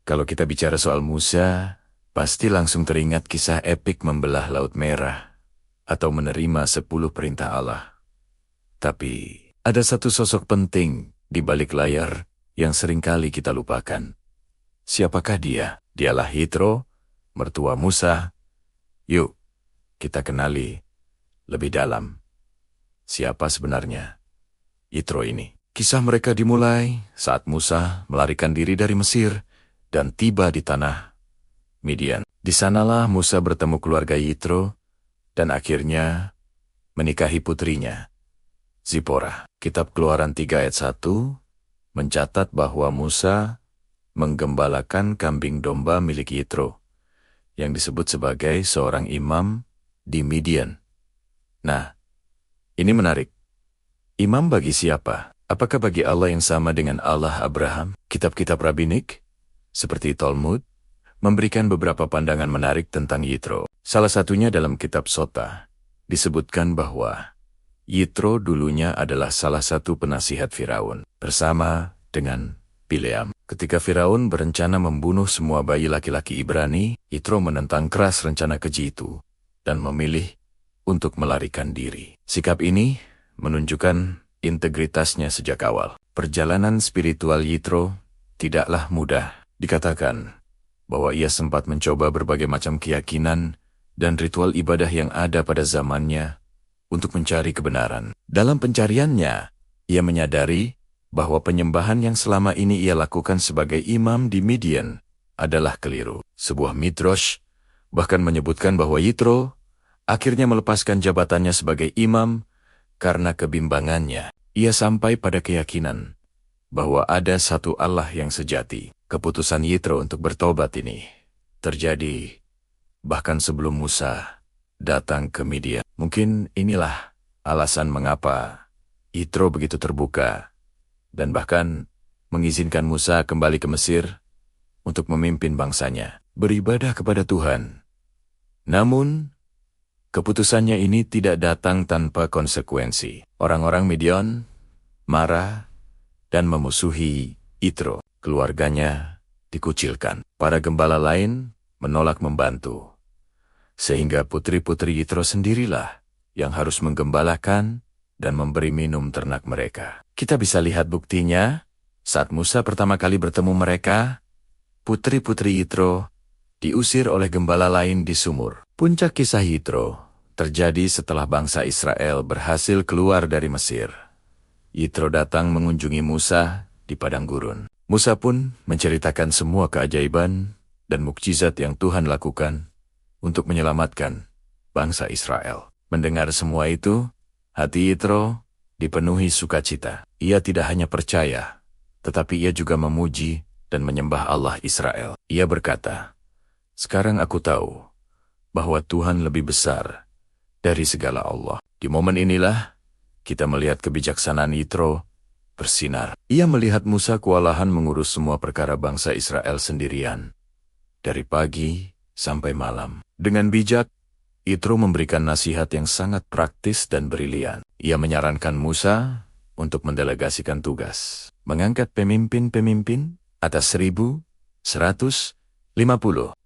Kalau kita bicara soal Musa, pasti langsung teringat kisah epik membelah Laut Merah atau menerima 10 perintah Allah. Tapi, ada satu sosok penting di balik layar yang seringkali kita lupakan. Siapakah dia? Dialah Yitro, mertua Musa. Yuk, kita kenali lebih dalam. Siapa sebenarnya Yitro ini? Kisah mereka dimulai saat Musa melarikan diri dari Mesir dan tiba di tanah Midian. Di sanalah Musa bertemu keluarga Yitro dan akhirnya menikahi putrinya, Zipporah. Kitab Keluaran 3 ayat 1 mencatat bahwa Musa menggembalakan kambing domba milik Yitro, yang disebut sebagai seorang imam di Midian. Nah, ini menarik. Imam bagi siapa? Apakah bagi Allah yang sama dengan Allah Abraham? Kitab-kitab rabbinik, seperti Talmud, memberikan beberapa pandangan menarik tentang Yitro. Salah satunya dalam kitab Sota, disebutkan bahwa Yitro dulunya adalah salah satu penasihat Firaun, bersama dengan Bileam. Ketika Firaun berencana membunuh semua bayi laki-laki Ibrani, Yitro menentang keras rencana keji itu dan memilih untuk melarikan diri. Sikap ini menunjukkan integritasnya sejak awal. Perjalanan spiritual Yitro tidaklah mudah. Dikatakan bahwa ia sempat mencoba berbagai macam keyakinan dan ritual ibadah yang ada pada zamannya untuk mencari kebenaran. Dalam pencariannya, ia menyadari bahwa penyembahan yang selama ini ia lakukan sebagai imam di Midian adalah keliru. Sebuah midrash bahkan menyebutkan bahwa Yitro akhirnya melepaskan jabatannya sebagai imam karena kebimbangannya. Ia sampai pada keyakinan bahwa ada satu Allah yang sejati. Keputusan Yitro untuk bertobat ini terjadi bahkan sebelum Musa datang ke Midian. Mungkin inilah alasan mengapa Yitro begitu terbuka dan bahkan mengizinkan Musa kembali ke Mesir untuk memimpin bangsanya beribadah kepada Tuhan. Namun, keputusannya ini tidak datang tanpa konsekuensi. Orang-orang Midian marah dan memusuhi Yitro. Keluarganya dikucilkan. Para gembala lain menolak membantu. Sehingga putri-putri Yitro sendirilah yang harus menggembalakan dan memberi minum ternak mereka. Kita bisa lihat buktinya saat Musa pertama kali bertemu mereka, putri-putri Yitro diusir oleh gembala lain di sumur. Puncak kisah Yitro terjadi setelah bangsa Israel berhasil keluar dari Mesir. Yitro datang mengunjungi Musa di padang gurun. Musa pun menceritakan semua keajaiban dan mukjizat yang Tuhan lakukan untuk menyelamatkan bangsa Israel. Mendengar semua itu, hati Yitro dipenuhi sukacita. Ia tidak hanya percaya, tetapi ia juga memuji dan menyembah Allah Israel. Ia berkata, "Sekarang aku tahu bahwa Tuhan lebih besar dari segala Allah." Di momen inilah kita melihat kebijaksanaan Yitro bersinar. Ia melihat Musa kewalahan mengurus semua perkara bangsa Israel sendirian, dari pagi sampai malam. Dengan bijak, Yitro memberikan nasihat yang sangat praktis dan brilian. Ia menyarankan Musa untuk mendelegasikan tugas, mengangkat pemimpin-pemimpin atas 1.150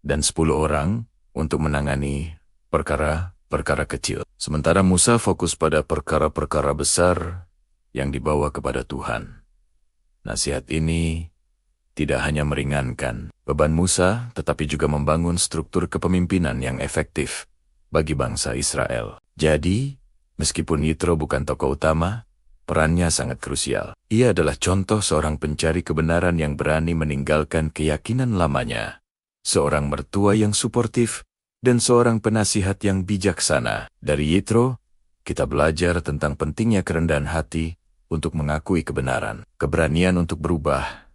dan 10 orang untuk menangani perkara-perkara kecil. Sementara Musa fokus pada perkara-perkara besar yang dibawa kepada Tuhan. Nasihat ini tidak hanya meringankan beban Musa, tetapi juga membangun struktur kepemimpinan yang efektif bagi bangsa Israel. Jadi, meskipun Yitro bukan tokoh utama, perannya sangat krusial. Ia adalah contoh seorang pencari kebenaran yang berani meninggalkan keyakinan lamanya, seorang mertua yang suportif, dan seorang penasihat yang bijaksana. Dari Yitro, kita belajar tentang pentingnya kerendahan hati untuk mengakui kebenaran, keberanian untuk berubah,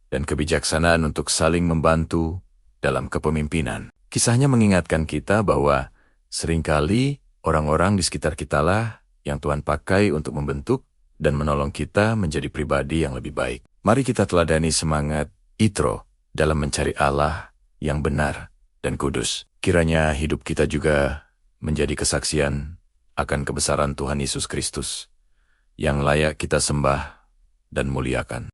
dan kebijaksanaan untuk saling membantu dalam kepemimpinan. Kisahnya mengingatkan kita bahwa seringkali orang-orang di sekitar kitalah yang Tuhan pakai untuk membentuk dan menolong kita menjadi pribadi yang lebih baik. Mari kita teladani semangat Yitro dalam mencari Allah yang benar dan kudus. Kiranya hidup kita juga menjadi kesaksian akan kebesaran Tuhan Yesus Kristus, yang layak kita sembah dan muliakan.